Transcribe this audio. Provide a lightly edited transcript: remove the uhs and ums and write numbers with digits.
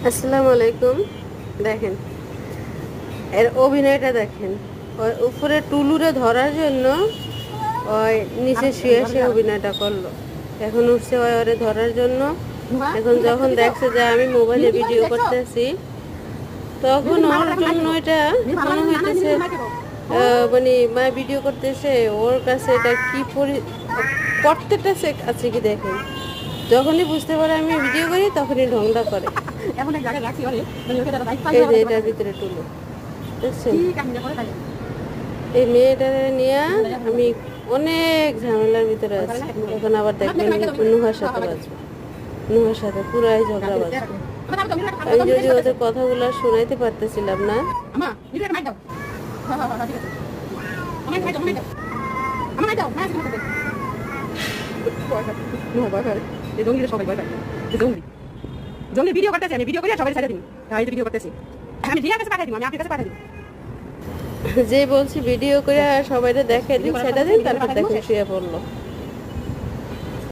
আসসালামু আলাইকুম। দেখেন এর অভিনয়টা দেখেন। ওই উপরে টুলুরে ধরার জন্য ওই নিচে শুয়ে সে অভিনয়টা করলো। এখন উঠছে ওই ওরে ধরার জন্য। এখন যখন দেখছে যে আমি মোবাইলে ভিডিও করতেছি, তখন ওর জন্য এটা মনে হইতেছে মানে ভিডিও করতেছে, ওর কাছে এটা কি করতেটা আছে কি দেখেন। যখনই বুঝতে পারে আমি ভিডিও করি তখনই ঢংটা করে। এই যে এটার ভিতরে টুলু দেখছেন, এই মেয়েটার নিয়ে আমি অনেক ঝামেলার ভিতরে আছি। এখন আবার দেখবেন নুহার সাথে বাঁচবো, নুহার সাথে পুরাই ঝগড়া বাঁচবো। আমি যদি ওদের কথাগুলো শোনাইতে পারতেছিলাম না। জঙ্গলি ভিডিও করতেছি, আমি ভিডিও করে সবাই ছেড়ে দিন। তাই ভিডিও করতেছি, আমি রিয়ার কাছে পাঠিয়ে দিব, আমি আপনার কাছে পাঠিয়ে দিব। যে বলছি ভিডিও করে সবাই দেখে দিন, সেটা দিন, তারপর দেখে শুয়ে পড়লো।